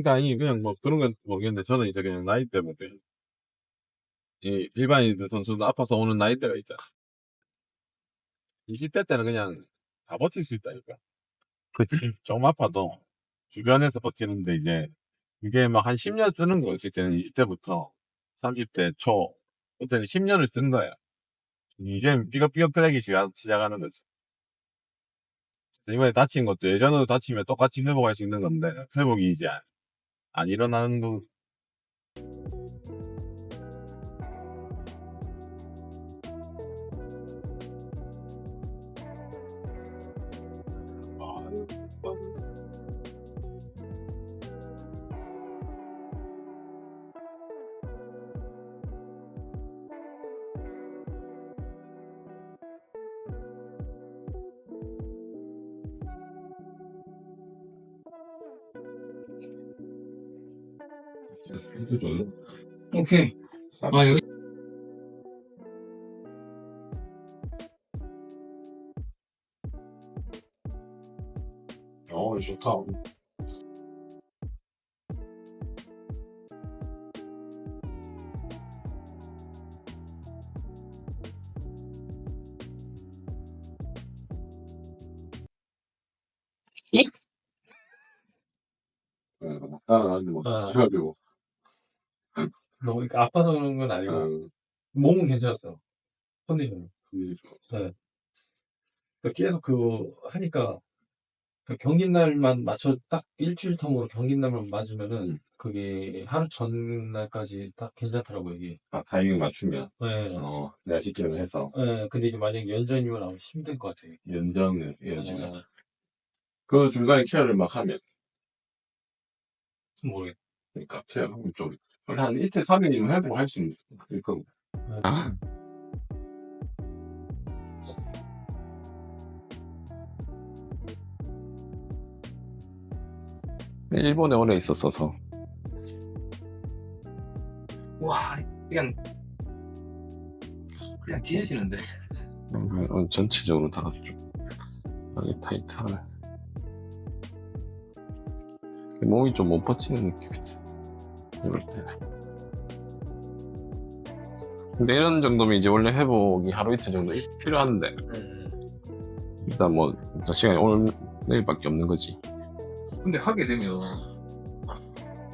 그러니까 아니 그냥 뭐 그런 건 모르겠는데 저는 이제 그냥 나이 때문에 이 일반인 선수도 아파서 오는 나이대가 있잖아. 20대 때는 그냥 다 버틸 수 있다니까. 그치. 조금 아파도 주변에서 버티는데 이제 이게 막 한 10년 쓰는 거 실제는 20대부터 30대 초 그때는 10년을 쓴 거야. 이제 삐걱삐걱거리기 시작하는 거지. 그래서 이번에 다친 것도 예전에도 다치면 똑같이 회복할 수 있는 건데 회복이 이제 안 일어나는 거. 아유, 진짜 좋네. 오케이. 아, 여기. 좋다. 따라가는데 뭐 해가지고 너 그러니까 아파서 그런 건 아니고 몸은 괜찮았어. 컨디션이. 네. 그러니까 계속 하니까 그 경기날만 맞춰 딱 일주일 텀으로 경기날만 맞으면은 그게 하루 전날까지 딱 괜찮더라고요, 이게. 아 타이밍 맞추면 네. 내가 시키는 거 해서 네. 근데 이제 만약 연전이면 아마 힘들 것 같아요. 연장을 해야지. 네. 그 중간에 케어를 막 하면 모르겠. 그러니까 케어하면 좀 한 이틀 3일이면 회복할 수 있을 거고. 아. 일본에 오래 있었어서 와, 그냥 찢으시는데. 전체적으로 다 좀 타이트하네. 몸이 좀 못 버티는 느낌이지 이럴 때. 근데 이런 정도면 이제 원래 회복이 하루 이틀 정도 필요한데 일단 뭐 시간이 오늘 내일밖에 없는 거지. 근데 하게 되면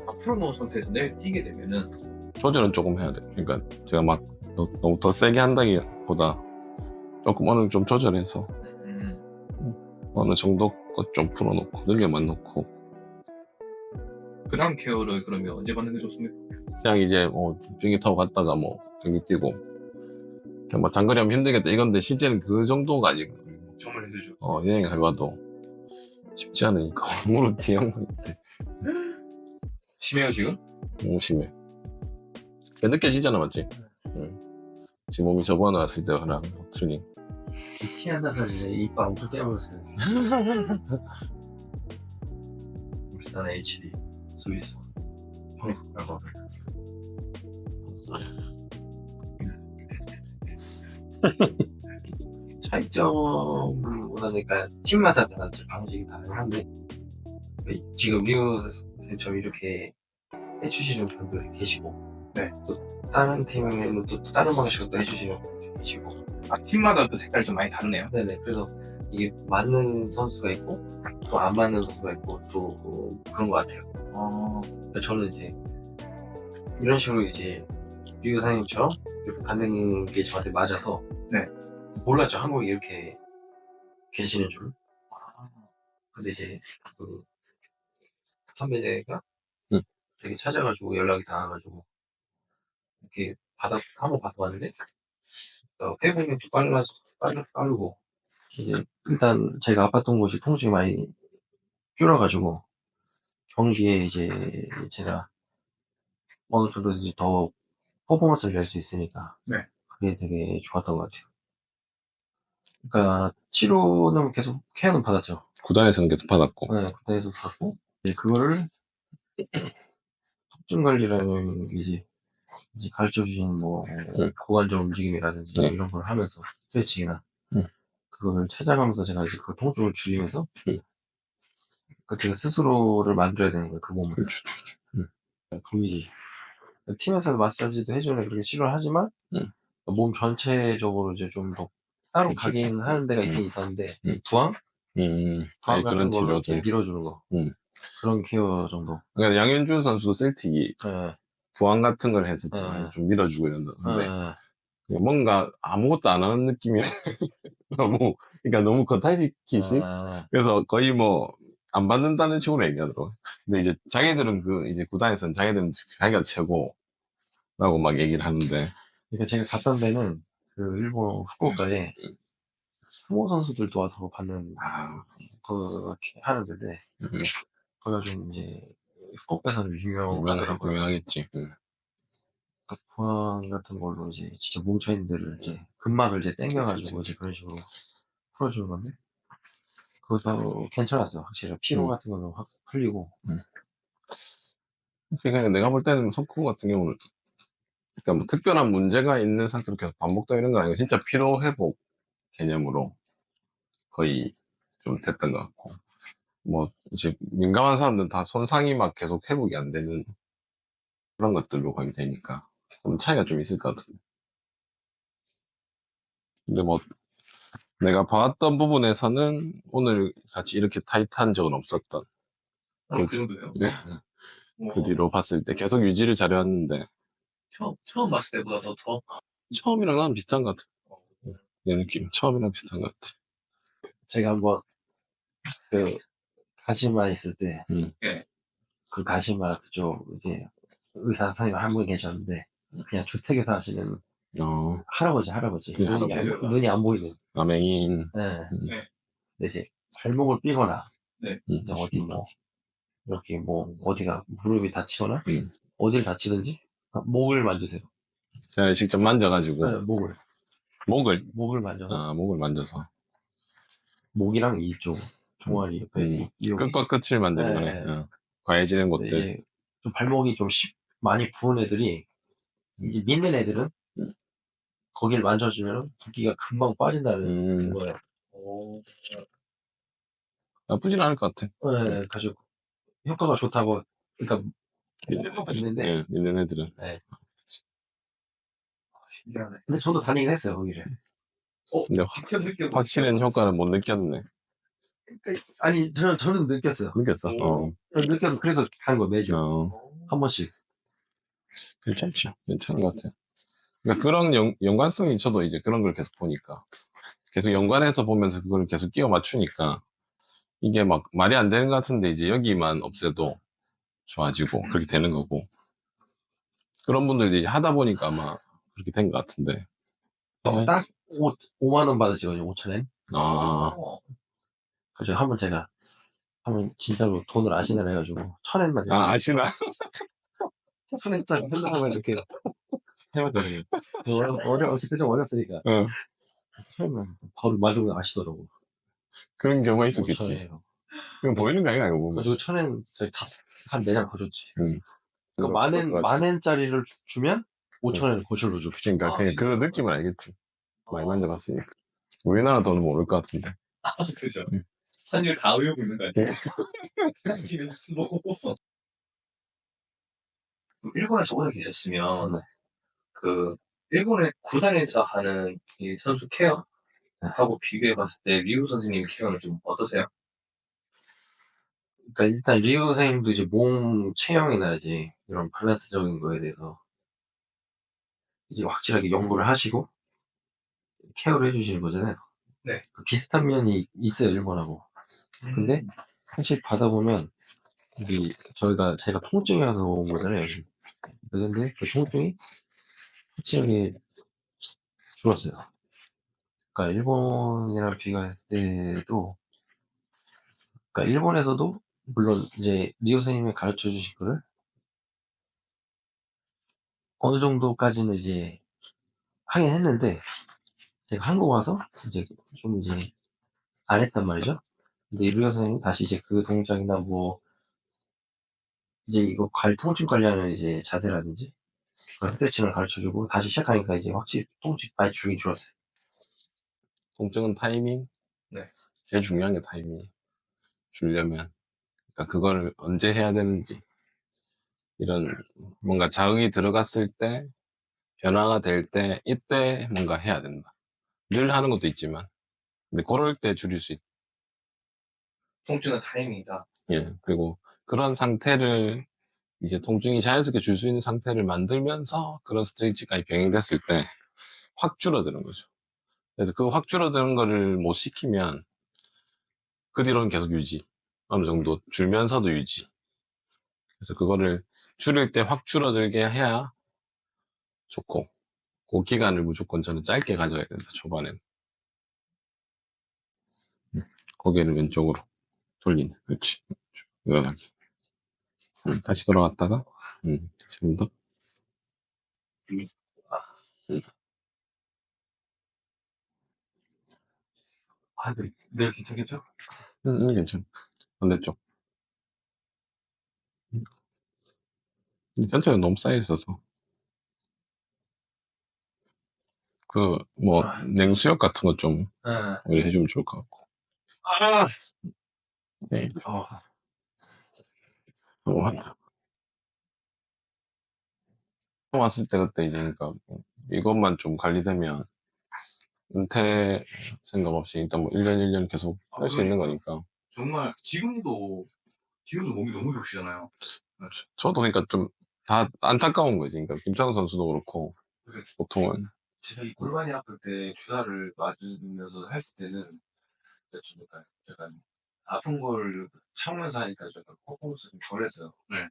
앞으로 놓은 상태에서 내일 뛰게 되면은 조절은 조금 해야 돼. 그러니까 제가 막 너무 더 세게 한다기보다 조금 어느 좀 조절해서 어느 정도 것 좀 풀어놓고 늘려만 놓고. 그 다음 케어를 그러면 언제 받는 게 좋습니까? 그냥 이제 비행기 타고 갔다가 뭐 경기 뛰고 그냥 뭐 장거리 하면 힘들겠다 이건데 실제는 그 정도가 아니고 정말 힘들죠. 여행 해봐도 쉽지 않으니까 무릎 뒤에 항상 심해요 지금? 너무 심해. 느껴지잖아 맞지? 응. 지금 몸이 저번에 왔을 때랑 틀린. 티 안 나서 이제 이빨 엄청 깨물었어요. 울산 HD 스위스 한국하고 차이점보다니까 팀마다 다 방식이 다양한데 지금 미국 선생님처럼 이렇게 해주시는 분들이 계시고 또 다른 팀에는 또 다른 방식으로 해주시는 분들이 계시고 팀마다 또 색깔이 좀 많이 다르네요. 네네. 그래서 이게 맞는 선수가 있고 또 안 맞는 선수가 있고 또 그런 것 같아요. 저는 이제 이런 식으로 이제 미국 선생님처럼 이렇게 받는 게 저한테 맞아서 몰랐죠. 한국에 이렇게 계시는 줄. 근데 이제 그 선배가 되게 찾아가지고 연락이 닿아가지고 이렇게 한번 받아봤는데 회복력도 빠르고 이제 일단 제가 아팠던 곳이 통증이 많이 줄어가지고 경기에 이제 제가 어느 정도 이제 더 퍼포먼스를 낼 수 있으니까 그게 되게 좋았던 것 같아요. 그러니까 치료는 계속 케어는 받았죠. 구단에서는 계속 받았고. 네, 구단에서 받고 이제 그거를 통증 관리라는 게 이제 가르쳐주신 뭐 고관절 움직임이라든지 이런 걸 하면서 스트레칭이나 그걸 찾아가면서 제가 이제 그 통증을 줄이면서 그 제가 스스로를 만들어야 되는 거예요, 그 몸을. 그렇죠. 그이지. 팀에서 마사지도 해주는 게 그렇게 싫어하지만, 응. 몸 전체적으로 이제 좀 더 따로 그치. 가긴 하는 데가 있긴 응. 있었는데, 응. 부항? 부항 아니, 같은 그런 걸로 이렇게 치료들. 밀어주는 거. 응. 그런 케어 정도. 그러니까 양현준 선수도 셀틱이 예, 부항 같은 걸 해서 예, 좀 밀어주고 이런다. 근데 예, 뭔가 아무것도 안 하는 느낌이 너무, 그러니까 너무 겉핥기식? 예. 그래서 거의 뭐, 안 받는다는 식으로 얘기하더라고. 근데 이제 자기들은 이제 구단에서는 자기들은 자기가 최고라고 막 얘기를 하는데, 그러니까 제가 갔던 데는 그 일본 후쿠오카에 스모 선수들도 와서 받는 그 하는 데인데 거기가 좀 이제 후쿠오카에서는 유명하더라고요. 유명하겠지. 그 부항 같은 걸로 이제 진짜 뭉쳐있는 데를 이제 근막을 이제 당겨가지고 그치. 이제 그런 식으로 풀어주는 건데 그것도 괜찮았어. 확실히 피로 같은 거는 확 풀리고. 그러니까 내가 볼 때는 석구 같은 경우는, 그러니까 뭐 특별한 문제가 있는 상태로 계속 반복되고 이런 건 아니고, 진짜 피로 회복 개념으로 거의 좀 됐던 것 같고, 뭐, 이제 민감한 사람들은 다 손상이 막 계속 회복이 안 되는 그런 것들로 거의 되니까, 좀 차이가 좀 있을 것 같은데. 근데 뭐, 내가 봤던 부분에서는 오늘 같이 이렇게 타이트한 적은 없었던. 그 정도요? 네. 그 뒤로 봤을 때 계속 유지를 잘해왔는데, 처음 봤을 때보다 더. 처음이랑 나는 비슷한 것 같아. 내 느낌. 처음이랑 비슷한 것 같아. 제가 한번 그 가시마 있을 때 예. 그 가시마 그쪽 이제 의사 선생님 한 분 계셨는데 그냥 주택에서 하시는 할아버지 그 눈이 안 보이는 맹인. 네. 네. 근데 이제 발목을 삐거나 네. 이제 어디 뭐 이렇게 뭐 어디가 무릎이 다치거나 음. 어디를 다치든지 목을 만지세요. 제가 직접 만져가지고. 네, 목을 만져서 목을 만져서. 목이랑 이쪽 종아리 옆에 끝과 끝을 만드는 네. 거네. 과해지는 근데 곳들. 이제 좀 발목이 좀 많이 부은 애들이 이제 믿는 애들은 거길 만져주면 붓기가 금방 빠진다는 거예요. 나쁘진 않을 것 같아. 네, 가지고 효과가 좋다고 그러니까 효과가 있는데 있는 애들은. 네. 신기하네. 근데 저도 다니긴 했어요 거기를. 근데 직접 느껴보니까. 확실한 효과는 못 느꼈네. 아니 저는 느꼈어요. 느꼈어. 느껴서 그래서 간 거 매주 한 번씩. 괜찮지. 괜찮은 것 같아. 그러니까 그런 연관성이 저도 이제 그런 걸 계속 보니까. 계속 연관해서 보면서 그걸 계속 끼워 맞추니까. 이게 막 말이 안 되는 것 같은데 이제 여기만 없애도 좋아지고 그렇게 되는 거고. 그런 분들이 이제 하다 보니까 아마 그렇게 된 것 같은데. 딱 5만 원 받으시거든요. 5,000엔. 그래서 한번 제가 한번 진짜로 돈을 아시나라 해가지고 1,000엔만 아시나? 1,000엔짜리 핸드폰을 이렇게 해봤더니 그때 좀 어렸으니까 1,000엔만 바로 말도 아시더라고. 그런 경우가 있었겠지. 5,000엔이요. 그건 보이는 거 아닌가, 이거 보면. 그래서 1,000엔 한 4장 더 줬지. 그러니까 그거 만엔짜리를 주면 5,000엔 고실로 줘. 그러니까 그냥 그런 느낌을 알겠지. 많이 만져봤으니까. 우리나라 돈은 모를 것 같은데. 그죠. 응. 환율 다 외우고 있는 거 아니에요? 지금 쓰고. 일본에서 오래 계셨으면, 그, 일본의 구단에서 하는 이 선수 케어하고 비교해봤을 때, 리우 선생님 케어는 좀 어떠세요? 그러니까 일단 리우 선생님도 이제 몸 체형이나 이제 이런 밸런스적인 거에 대해서 이제 확실하게 연구를 하시고 케어를 해주시는 거잖아요. 네. 비슷한 면이 있어요, 일본하고. 근데 사실 받아보면 이게 제가 통증이 와서 온 거잖아요. 근데 그 통증이 확실하게 줄었어요. 그러니까 일본이랑 비교했을 때도 그러니까 일본에서도 물론 이제 리우 선생님이 가르쳐 주신 거를 어느 정도까지는 이제 하긴 했는데 제가 한국 와서 이제 좀 이제 안 했단 말이죠. 근데 리우 선생님이 다시 이제 그 동작이나 뭐 이제 이거 통증 관리하는 이제 자세라든지 그런 스트레칭을 가르쳐 주고 다시 시작하니까 이제 확실히 통증 많이 줄긴 줄었어요. 통증은 타이밍? 네. 제일 중요한 게 타이밍. 주려면. 그러니까 그거를 언제 해야 되는지, 이런 뭔가 자극이 들어갔을 때, 변화가 될 때, 이때 뭔가 해야 된다. 늘 하는 것도 있지만, 근데 그럴 때 줄일 수 있다. 통증은 타이밍이다. 예. 그리고 그런 상태를 이제 통증이 자연스럽게 줄 수 있는 상태를 만들면서 그런 스트레치까지 병행됐을 때 확 줄어드는 거죠. 그래서 그 확 줄어드는 거를 못 시키면 그 뒤로는 계속 유지. 어느 정도 줄면서도 유지. 그래서 그거를 줄일 때 확 줄어들게 해야 좋고, 그 기간을 무조건 저는 짧게 가져야 된다, 초반에는. 고개를 왼쪽으로 돌리는. 그렇지. 일어나기. 다시 돌아갔다가, 지금 더. 음, 아, 네, 괜찮겠죠? 괜찮아. 반대쪽. 전체가 너무 쌓여있어서. 냉수역 같은 거 좀, 네. 우리 해주면 좋을 것 같고. 아, 네. 어, 왔을 때 그때 이제, 그러니까, 이것만 좀 관리되면, 은퇴 생각 없이 일단 뭐 1년 1년 계속 할 수 있는 거니까. 정말 지금도 몸이 너무 좋으시잖아요. 저도 그러니까 좀 다 안타까운 거지. 그러니까 김찬호 선수도 그렇고, 보통은. 제가 이 골반이 아플 때 주사를 맞으면서 했을 때는 좀 약간 아픈 걸 참으면서 하니까 좀 약간 코코넛이 좀 덜했어요. 네.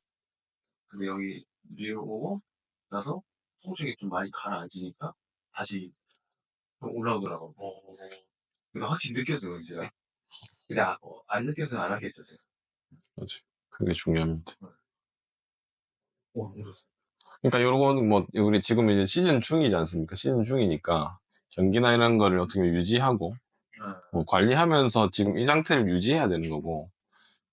근데 여기 리오 오고 나서 통증이 좀 많이 가라앉으니까 다시 좀 올라오더라고요. 그러니까 확실히 느꼈어요, 제가. 근데 안 느껴서는 안 하겠죠, 제가. 맞지. 그게 중요합니다. 너무 그러니까 요건 뭐, 우리 지금 이제 시즌 중이지 않습니까? 시즌 중이니까, 경기나 이런 거를 어떻게 보면 유지하고, 뭐 관리하면서 지금 이 상태를 유지해야 되는 거고,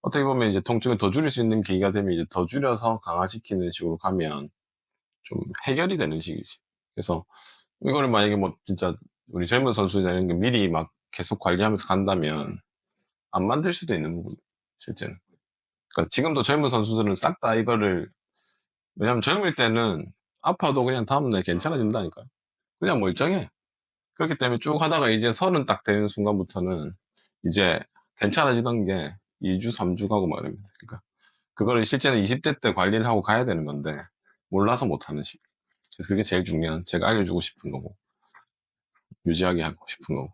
어떻게 보면 이제 통증을 더 줄일 수 있는 계기가 되면 이제 더 줄여서 강화시키는 식으로 가면 좀 해결이 되는 식이지. 그래서 이거를 만약에 뭐 진짜 우리 젊은 선수나 이런 게 미리 막 계속 관리하면서 간다면 안 만들 수도 있는 부분, 실제는. 그러니까 지금도 젊은 선수들은 싹 다 이거를, 왜냐면 젊을 때는 아파도 그냥 다음날 괜찮아진다니까요. 그냥 멀쩡해. 그렇기 때문에 쭉 하다가 이제 30 딱 되는 순간부터는 이제 괜찮아지던 게 2주, 3주 가고 막 이럽니다. 그러니까 그거를 실제는 20대 때 관리를 하고 가야 되는 건데 몰라서 못하는 식. 그래서 그게 제일 중요한, 제가 알려주고 싶은 거고 유지하게 하고 싶은 거고.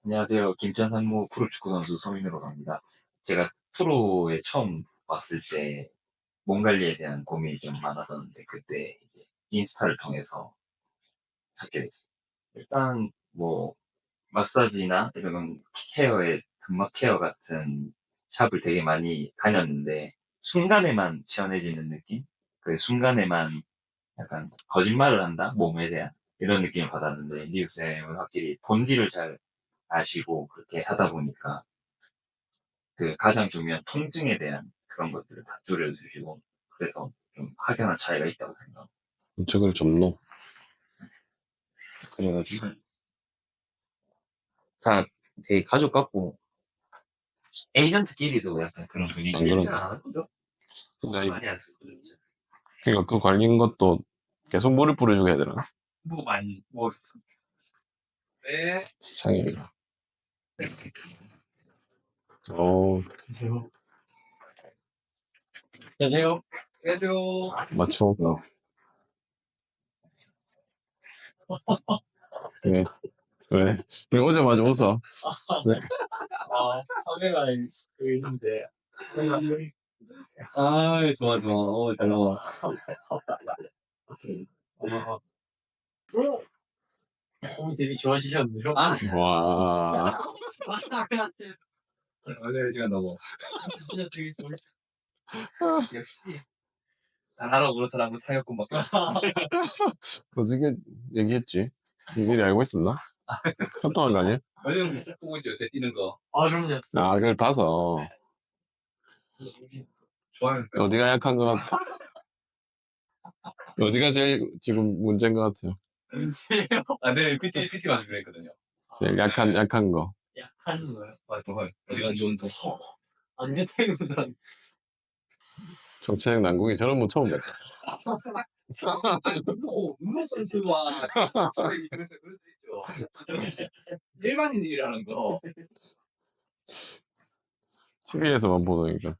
안녕하세요. 김천상무 프로축구 선수 서민으로 합니다. 제가 프로에 처음 왔을 때 몸 관리에 대한 고민이 좀 많았었는데 그때 이제 인스타를 통해서 찾게 됐어요. 일단 뭐 마사지나 이런 케어에 근막 케어 같은 샵을 되게 많이 다녔는데 순간에만 시원해지는 느낌? 그 순간에만 약간 거짓말을 한다? 몸에 대한 이런 느낌을 받았는데 리우쌤은 확실히 본질을 잘 아시고 그렇게 하다 보니까 그 가장 중요한 통증에 대한 그런 것들을 다 줄여주시고 그래서 좀 확연한 차이가 있다고 생각합니다. 이쪽을 좀 놓. 그래가지고 다 되게 가족 같고 에이전트끼리도 약간 그런 분위기 안 그런. 않을 거죠? 근데 많이 안 쓰거든요. 그러니까 그 관리인 것도 계속 물을 뿌려주고 해야 되나? 뭐 많이 뭐 네. 상입니다. 오, 안녕하세요. 안녕하세요. 맞춰. 왜? 왜? 왜 오자마자 웃어? 네. 카메라에 있는데. 아, 좋아, 좋아. 잘 나와. 되게 좋아하시셨네요. 와. 네, 시간 너무. 진짜 되게 좋아하시 역시. 나라로 그런 사람은 사역꾼 밖에. 어떻게 얘기했지? 미리 알고 있었나? 카톡한 거 아니야? 왜냐면 보고 있죠, 요새 뛰는 거. 아, 그럼요. 아, 그걸 봐서. 좋아요. 어디가 약한 것 같아? 어디가 제일 지금 문제인 것 같아요? 아, 네, PT 만들고 했거든요. 제일 약한 거. 하는 거예요. 맞아, 어디가 좋은 거. 완전 태우던. 정체적 난국이 저런 분 처음 봤다. 운동 선수와 그럴 수 있죠. 일반인이라는 거. TV에서만 보니까.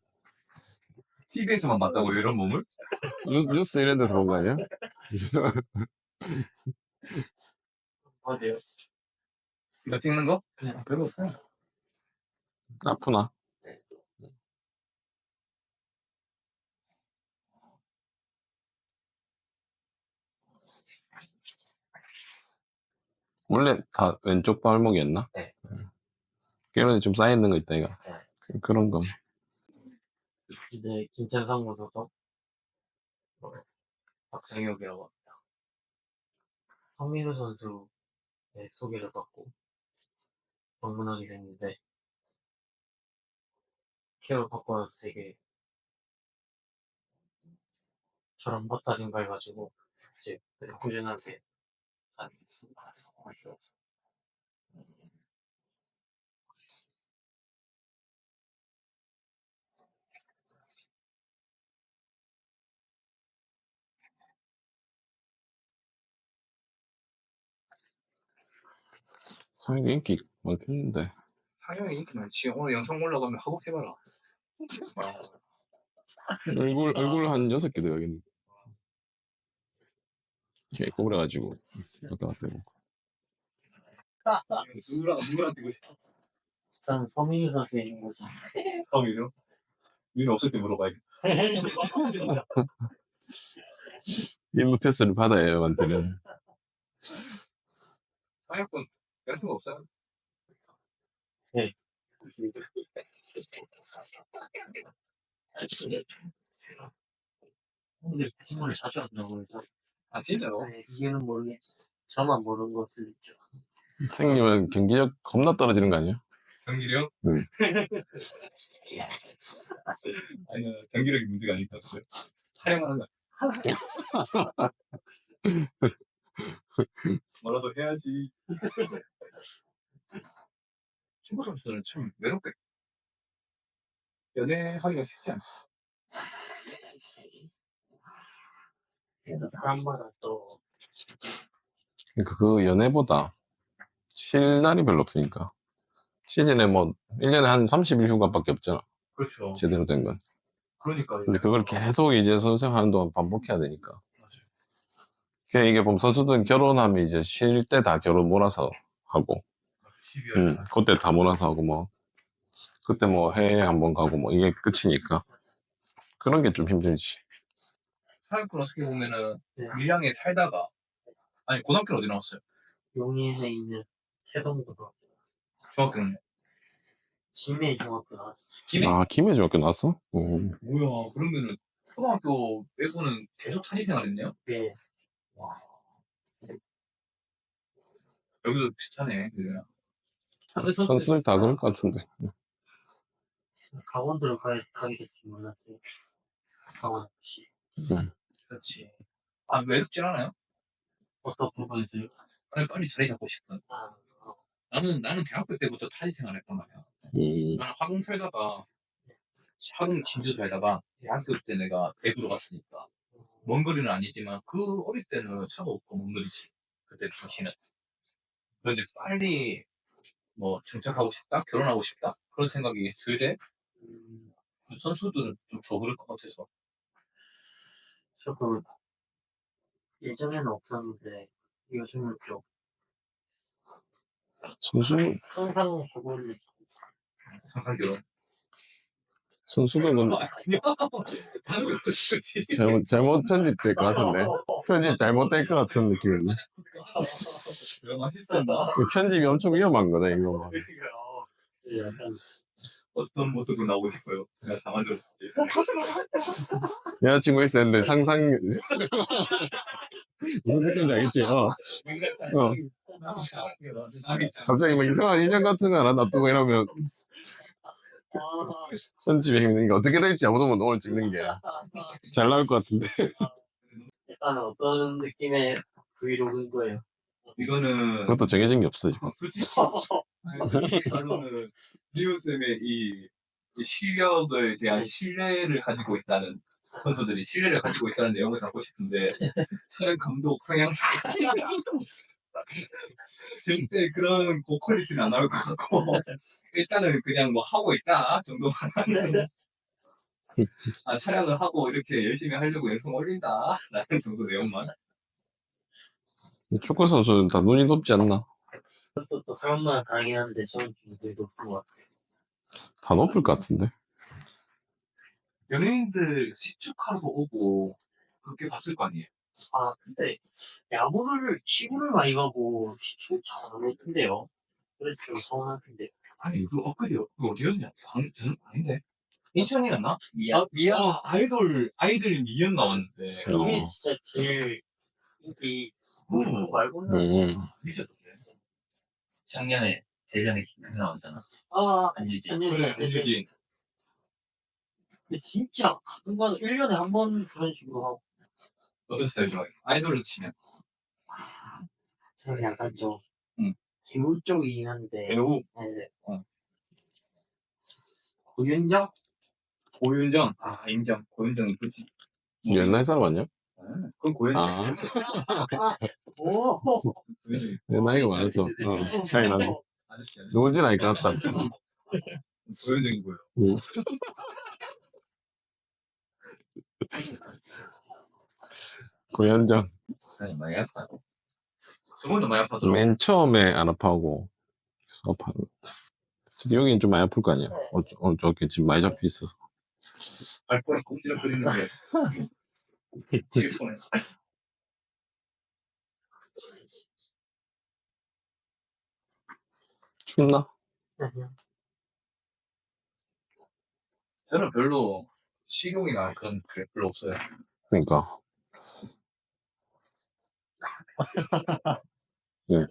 TV에서만 봤다고 이런 몸을? 뉴스 이런 데서 본 거 아니야? 어디요? 이거 찍는 거? 그냥. 별거 없어요. 아프나? 원래 다 왼쪽 발목이었나? 네. 깨면이 좀 쌓여있는 거 있다, 이거. 네. 그런 거. 이제 김천상무 소속 박정혁이라고 합니다. 성민우 선수의 소개를 받고 방문하게 됐는데 케어를 받고 나서 되게 저랑 버타진 거 해가지고 이제 꾸준하게 다니겠습니다. 성인이 인기 많겠는데. 상영이 인기 많지. 오늘 영상 올라가면 하복해봐라. 얼굴 한 6개 되어야겠네. 이렇게 꼬부려가지고. 왔다 갔다 해보고. 누구랑 뛰고 싶어? 저는 서민우 선수의 있는 거죠. 성민우? 민우 없을 때 물어봐야겠다. 임무 패스를 받아야 해요, 한테는. 상영권 여자친구 없어요? 네. 근데 신문을 자주 안 나오면서 아 진짜로? 이유는 모르겠. 저만 모르는 것을 있죠. 선생님은 경기력 겁나 떨어지는 거 아니야? 경기력? 응. 아니요, 경기력이 문제가 아닐 것 같아요. 촬영하는 거. 뭐라도 해야지. 친구 선수들은 참 외롭게 연애하기가 쉽지 않아. 그래서 사람마다 또 그 연애보다 쉴 날이 별로 없으니까. 시즌에 뭐, 1년에 한 30일휴가밖에 없잖아. 그렇죠. 제대로 된 건. 그러니까 근데 그걸 계속 이제 선생하는 동안 반복해야 되니까. 맞아요. 그냥 이게 보면 선수들은 결혼하면 이제 쉴 때 다 결혼 몰아서 하고, 12월. 그때 다 몰아서 하고 뭐, 그때 뭐 해외 한번 가고 뭐 이게 끝이니까. 그런 게 좀 힘들지. 사회권 어떻게 보면은 네. 밀양에 살다가 아니 고등학교는 어디 나왔어요? 용인에 있는 태동고등학교 나왔어요. 중학교는 진해 중학교 나왔어요. 김해? 아, 김해 중학교 나왔어? 뭐야? 그러면은 초등학교 빼고는 계속 탄위 생활했네요? 네. 여기도 비슷하네. 그냥. 선수들 다 그럴 것 같은데. 강원도를 가게 될 줄 몰랐어요. 강원 없이. 그렇지. 아 외롭진 않아요? 어떤 부분에서요? 아니 빨리 자리 잡고 싶은. 나는 대학교 때부터 타지 생활했단 말이야. 나는 화동 살다가 화동 진주 살다가 대학교 때 내가 대구로 갔으니까 먼 거리는 아니지만 그 어릴 때는 차가 없고 먼 거리지. 그때 당시는. 그런데 빨리 뭐 정착하고 싶다, 결혼하고 싶다 그런 생각이 들대. 선수들은 좀 더 그럴 것 같아서. 저도 예전에는 없었는데 요즘은 좀 선수, 상상하고 있는 상상 결혼. 선수들은 아니야. 방금 그치. 잘못 편집될 것 같은데. 편집 잘못될 것 같은 느낌인데. 야, 맛있었나? 편집이 엄청 위험한 거다, 이거. 막. 약간 어떤 모습으로 나오고 싶어요? 내가 다 만들어줄게. 여자친구 있었는데 상상, 무슨 느낌인지 알겠지? 갑자기 막 이상한 인형 같은 거 하나 놔두고 이러면 편집이 힘드니까 어떻게 될지 아무도 못 오늘 찍는 게 잘 나올 것 같은데. 약간 어떤 느낌의 브이로그인 거예요. 이거는 그것도 정해진 게 없어, 지금. 솔직히 결론은 리우쌤의 이 실력에 대한 신뢰를 가지고 있다는 선수들이 신뢰를 가지고 있다는 내용을 담고 싶은데 촬영 감독 성향상 절대 그런 고퀄리티는 안 나올 것 같고 일단은 그냥 뭐 하고 있다 정도만 촬영을 하고 이렇게 열심히 하려고 영상 올린다 라는 정도 내용만. 축구 선수는 다 눈이 높지 않나? 또 사람마다 다르긴 한데 저는 좀 되게 높은 것 같아요. 다 높을 것 같은데. 연예인들 시축하러 오고 그렇게 봤을 거 아니에요. 아 근데 야구를 치고를 많이 가고 시축 잘안 오던데요. 그래서 좀 서운한데. 아니 그 엊그제 그 어디였냐? 아닌데 인천이었나? 미안. 아이들 미연 나왔는데 이게 진짜 제일 인기 그거 말고는 미쳤던데. 작년에 대전에 킹크 나왔잖아. 안유진. 그래 안유진. 근데 진짜 가끔가다 1년에 한 번 그런 식으로 하고 어떤 스타일 좋아해? 아이돌로 치면 저는 약간 좀 응. 배우 쪽이긴 한데 배우 네. 고윤정? 고윤정 인정. 고윤정 이쁘지. 옛날 사람 아니야? 그건 고윤정. 오 고윤정 내 나이가 많아서 차이 나네. 아저씨. 누군지 알것 같다. 고윤정이고요. 고현정. 부산이 많이 아파도. 저번도 많이 아파더라고. 맨 처음에 안 아파하고 계속 아파하는 것 같아. 여기는 좀 많이 아플 거 아니야? 저기 지금 많이 잡혀 있어서. 발가락 꼼지락거리는데. 뒤에 보네. 춥나? 저는 별로 식용이나 그런 게 별로 없어요. 그러니까. 네.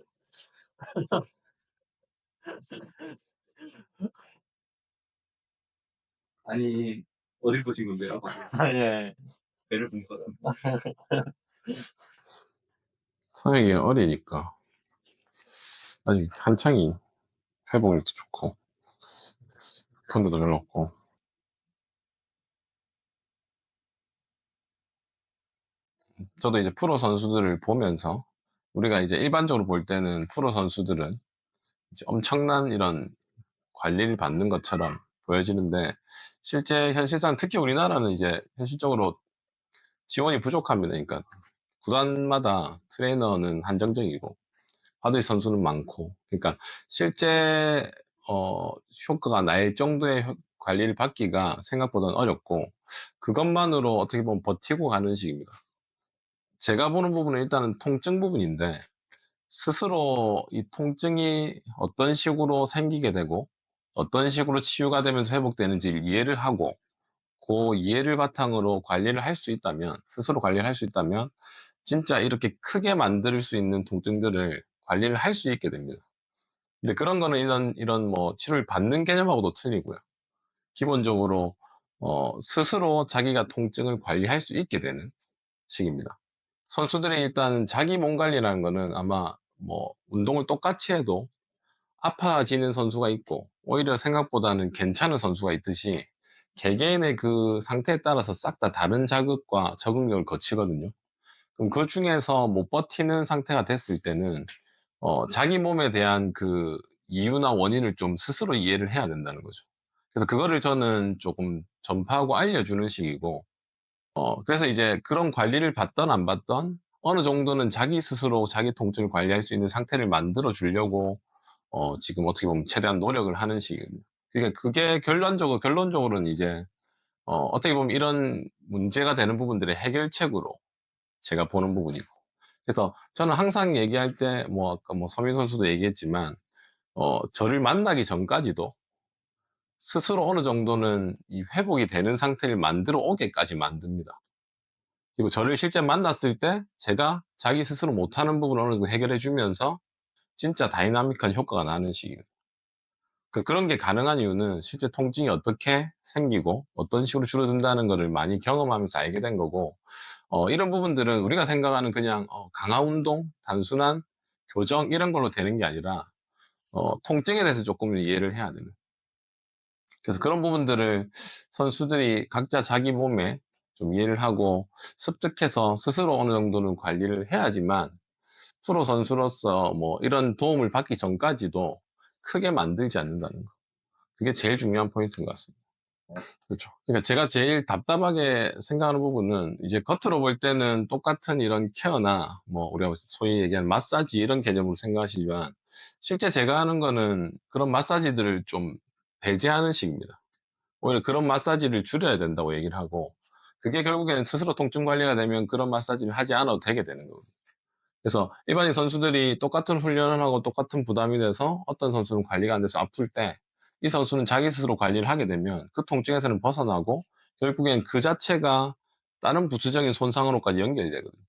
아니 어딜 보신 건데요? 예. 배를 본 거다. 성혁이 어리니까 아직 한창이 회복력도 좋고 컨디도 별로 없고. 저도 이제 프로 선수들을 보면서 우리가 이제 일반적으로 볼 때는 프로 선수들은 이제 엄청난 이런 관리를 받는 것처럼 보여지는데 실제 현실상 특히 우리나라는 이제 현실적으로 지원이 부족합니다. 그러니까 구단마다 트레이너는 한정적이고 하드의 선수는 많고 그러니까 실제 효과가 날 정도의 관리를 받기가 생각보다는 어렵고 그것만으로 어떻게 보면 버티고 가는 식입니다. 제가 보는 부분은 일단은 통증 부분인데 스스로 이 통증이 어떤 식으로 생기게 되고 어떤 식으로 치유가 되면서 회복되는지를 이해를 하고 그 이해를 바탕으로 관리를 할 수 있다면 스스로 관리를 할 수 있다면 진짜 이렇게 크게 만들 수 있는 통증들을 관리를 할 수 있게 됩니다. 근데 그런 거는 이런 뭐 치료를 받는 개념하고도 틀리고요. 기본적으로 스스로 자기가 통증을 관리할 수 있게 되는 식입니다. 선수들이 일단 자기 몸 관리라는 거는 아마 뭐 운동을 똑같이 해도 아파지는 선수가 있고 오히려 생각보다는 괜찮은 선수가 있듯이 개개인의 그 상태에 따라서 싹 다 다른 자극과 적응력을 거치거든요. 그럼 그 중에서 못 버티는 상태가 됐을 때는 자기 몸에 대한 그 이유나 원인을 좀 스스로 이해를 해야 된다는 거죠. 그래서 그거를 저는 조금 전파하고 알려주는 식이고 그래서 이제 그런 관리를 받던 안 받던 어느 정도는 자기 스스로 자기 통증을 관리할 수 있는 상태를 만들어 주려고 지금 어떻게 보면 최대한 노력을 하는 식이거든요. 그러니까 그게 결론적으로는 이제 어떻게 보면 이런 문제가 되는 부분들의 해결책으로 제가 보는 부분이고. 그래서 저는 항상 얘기할 때 뭐 아까 뭐 서민 선수도 얘기했지만 저를 만나기 전까지도 스스로 어느 정도는 이 회복이 되는 상태를 만들어 오게까지 만듭니다. 그리고 저를 실제 만났을 때 제가 자기 스스로 못하는 부분을 어느 정도 해결해 주면서 진짜 다이나믹한 효과가 나는 식이에요. 그런 게 가능한 이유는 실제 통증이 어떻게 생기고 어떤 식으로 줄어든다는 것을 많이 경험하면서 알게 된 거고 이런 부분들은 우리가 생각하는 그냥 강화 운동, 단순한 교정 이런 걸로 되는 게 아니라 통증에 대해서 조금 이해를 해야 되는. 그래서 그런 부분들을 선수들이 각자 자기 몸에 좀 이해를 하고 습득해서 스스로 어느 정도는 관리를 해야지만 프로 선수로서 뭐 이런 도움을 받기 전까지도 크게 만들지 않는다는 거. 그게 제일 중요한 포인트인 것 같습니다. 그렇죠. 그러니까 제가 제일 답답하게 생각하는 부분은 이제 겉으로 볼 때는 똑같은 이런 케어나 뭐 우리가 소위 얘기하는 마사지 이런 개념으로 생각하시지만 실제 제가 하는 거는 그런 마사지들을 좀 배제하는 식입니다. 오히려 그런 마사지를 줄여야 된다고 얘기를 하고 그게 결국에는 스스로 통증 관리가 되면 그런 마사지를 하지 않아도 되게 되는 거거든요. 그래서 일반인 선수들이 똑같은 훈련을 하고 똑같은 부담이 돼서 어떤 선수는 관리가 안 돼서 아플 때 이 선수는 자기 스스로 관리를 하게 되면 그 통증에서는 벗어나고 결국엔 그 자체가 다른 부수적인 손상으로까지 연결이 되거든요.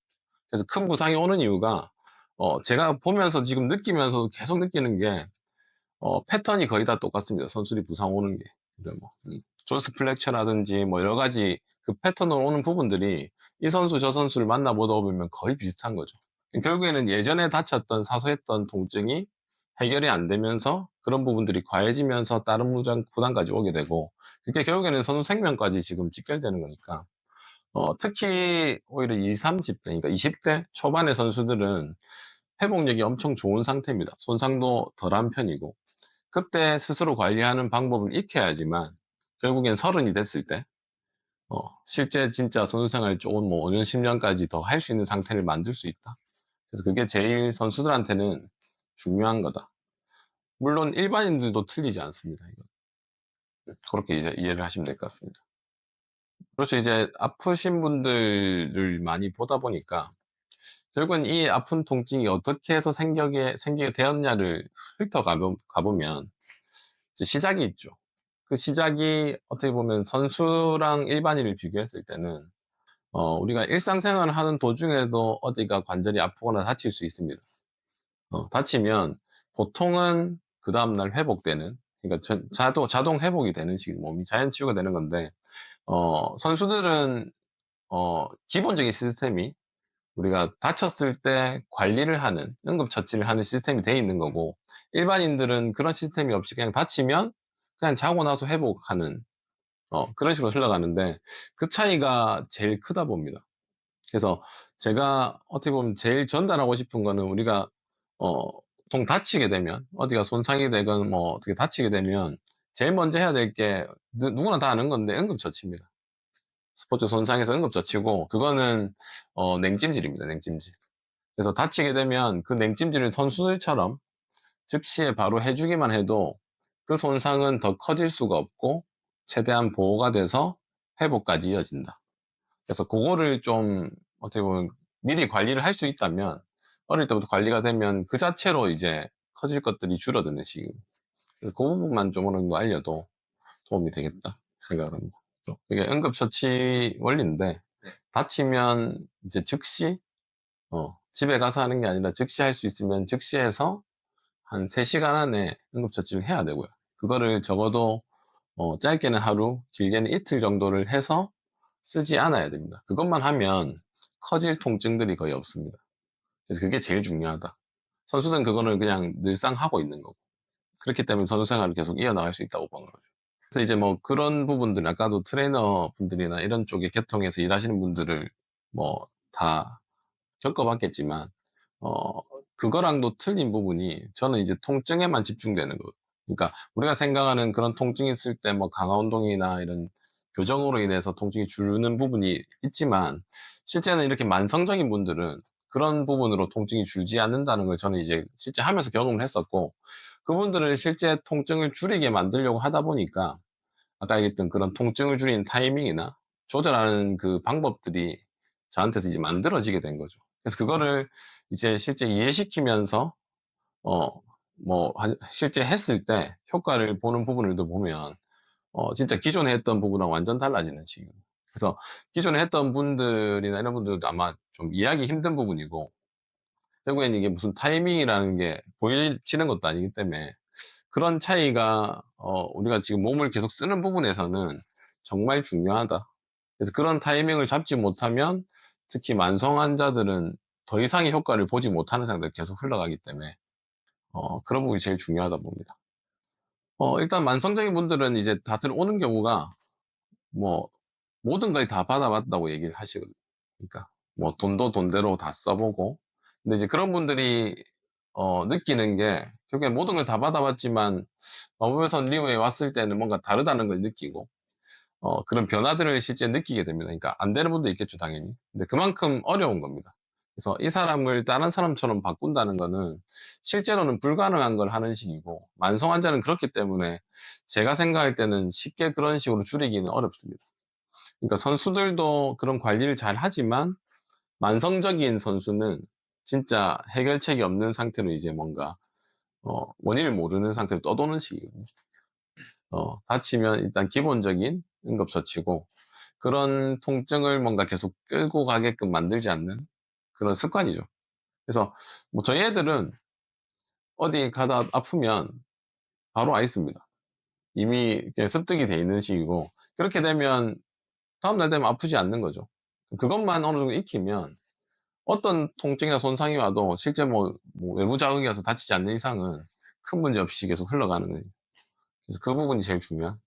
그래서 큰 부상이 오는 이유가 제가 보면서 지금 느끼면서 계속 느끼는 게 패턴이 거의 다 똑같습니다. 선수들이 부상 오는 게. 뭐, 존스 플렉처라든지 뭐 여러 가지 그 패턴으로 오는 부분들이 이 선수 저 선수를 만나보다 보면 거의 비슷한 거죠. 결국에는 예전에 다쳤던 사소했던 통증이 해결이 안 되면서 그런 부분들이 과해지면서 다른 부담까지 오게 되고 그게 결국에는 선수 생명까지 지금 직결되는 거니까 특히 오히려 20, 30대 그러니까 20대 초반의 선수들은 회복력이 엄청 좋은 상태입니다. 손상도 덜한 편이고 그때 스스로 관리하는 방법을 익혀야지만 결국엔 30이 됐을 때 실제 진짜 선수생활 조금 뭐 5년, 10년까지 더 할 수 있는 상태를 만들 수 있다. 그래서 그게 제일 선수들한테는 중요한 거다. 물론 일반인들도 틀리지 않습니다. 이거. 그렇게 이제 이해를 하시면 될 것 같습니다. 그렇죠. 이제 아프신 분들을 많이 보다 보니까 결국은 이 아픈 통증이 어떻게 해서 생기게 되었냐를 가보면 이제 시작이 있죠. 그 시작이 어떻게 보면 선수랑 일반인을 비교했을 때는 우리가 일상생활을 하는 도중에도 어디가 관절이 아프거나 다칠 수 있습니다. 다치면 보통은 그 다음날 회복되는, 그러니까 자동 회복이 되는 식으로 몸이 자연 치유가 되는 건데, 선수들은, 기본적인 시스템이 우리가 다쳤을 때 관리를 하는, 응급처치를 하는 시스템이 돼 있는 거고, 일반인들은 그런 시스템이 없이 그냥 다치면 그냥 자고 나서 회복하는, 그런 식으로 흘러가는데, 그 차이가 제일 크다 봅니다. 그래서 제가 어떻게 보면 제일 전달하고 싶은 거는 우리가, 보통 다치게 되면, 어디가 손상이 되건 뭐 어떻게 다치게 되면, 제일 먼저 해야 될 게, 누구나 다 아는 건데, 응급처치입니다. 스포츠 손상에서 응급처치고, 그거는, 냉찜질입니다, 냉찜질. 그래서 다치게 되면 그 냉찜질을 선수들처럼 즉시에 바로 해주기만 해도 그 손상은 더 커질 수가 없고, 최대한 보호가 돼서 회복까지 이어진다. 그래서 그거를 좀, 어떻게 보면 미리 관리를 할 수 있다면, 어릴 때부터 관리가 되면 그 자체로 이제 커질 것들이 줄어드는 시기. 그래서 그 부분만 좀 어느 정도 알려도 도움이 되겠다 생각을 합니다. 이게 응급처치 원리인데, 다치면 이제 즉시, 집에 가서 하는 게 아니라 즉시 할 수 있으면 즉시 해서 한 3시간 안에 응급처치를 해야 되고요. 그거를 적어도, 짧게는 하루, 길게는 이틀 정도를 해서 쓰지 않아야 됩니다. 그것만 하면 커질 통증들이 거의 없습니다. 그래서 그게 제일 중요하다. 선수들은 그거는 그냥 늘상 하고 있는 거고. 그렇기 때문에 선수 생활을 계속 이어나갈 수 있다고 보는 거죠. 그래서 이제 뭐 그런 부분들, 아까도 트레이너 분들이나 이런 쪽에 계통에서 일하시는 분들을 뭐 다 겪어봤겠지만, 그거랑도 틀린 부분이 저는 이제 통증에만 집중되는 거. 그러니까 우리가 생각하는 그런 통증이 있을 때 뭐 강화 운동이나 이런 교정으로 인해서 통증이 줄는 부분이 있지만, 실제는 이렇게 만성적인 분들은 그런 부분으로 통증이 줄지 않는다는 걸 저는 이제 실제 하면서 경험을 했었고, 그분들을 실제 통증을 줄이게 만들려고 하다 보니까, 아까 얘기했던 그런 통증을 줄이는 타이밍이나 조절하는 그 방법들이 저한테서 이제 만들어지게 된 거죠. 그래서 그거를 이제 실제 이해시키면서, 실제 했을 때 효과를 보는 부분들도 보면, 진짜 기존에 했던 부분랑 완전 달라지는 식이에요. 그래서 기존에 했던 분들이나 이런 분들도 아마 좀 이해하기 힘든 부분이고, 결국엔 이게 무슨 타이밍이라는 게 보여지는 것도 아니기 때문에, 그런 차이가, 우리가 지금 몸을 계속 쓰는 부분에서는 정말 중요하다. 그래서 그런 타이밍을 잡지 못하면, 특히 만성 환자들은 더 이상의 효과를 보지 못하는 상태로 계속 흘러가기 때문에, 그런 부분이 제일 중요하다 봅니다. 일단 만성적인 분들은 이제 다들 오는 경우가 뭐 모든 걸 다 받아봤다고 얘기를 하시거든요. 그러니까 뭐 돈도 돈대로 다 써보고, 근데 이제 그런 분들이 느끼는 게 결국에 모든 걸 다 받아봤지만 마법의 선 리오에 왔을 때는 뭔가 다르다는 걸 느끼고 그런 변화들을 실제 느끼게 됩니다. 그러니까 안 되는 분도 있겠죠, 당연히. 근데 그만큼 어려운 겁니다. 그래서 이 사람을 다른 사람처럼 바꾼다는 거는 실제로는 불가능한 걸 하는 식이고, 만성 환자는 그렇기 때문에 제가 생각할 때는 쉽게 그런 식으로 줄이기는 어렵습니다. 그러니까 선수들도 그런 관리를 잘 하지만 만성적인 선수는 진짜 해결책이 없는 상태로 이제 뭔가 원인을 모르는 상태로 떠도는 식이거든요. 다치면 일단 기본적인 응급처치고, 그런 통증을 뭔가 계속 끌고 가게끔 만들지 않는 그런 습관이죠. 그래서 뭐 저희 애들은 어디 가다 아프면 바로 와 있습니다. 이미 그냥 습득이 돼 있는 식이고, 그렇게 되면 다음날 되면 아프지 않는 거죠. 그것만 어느 정도 익히면 어떤 통증이나 손상이 와도 실제 뭐 외부 자극이 와서 다치지 않는 이상은 큰 문제 없이 계속 흘러가는 거예요. 그래서 그 부분이 제일 중요한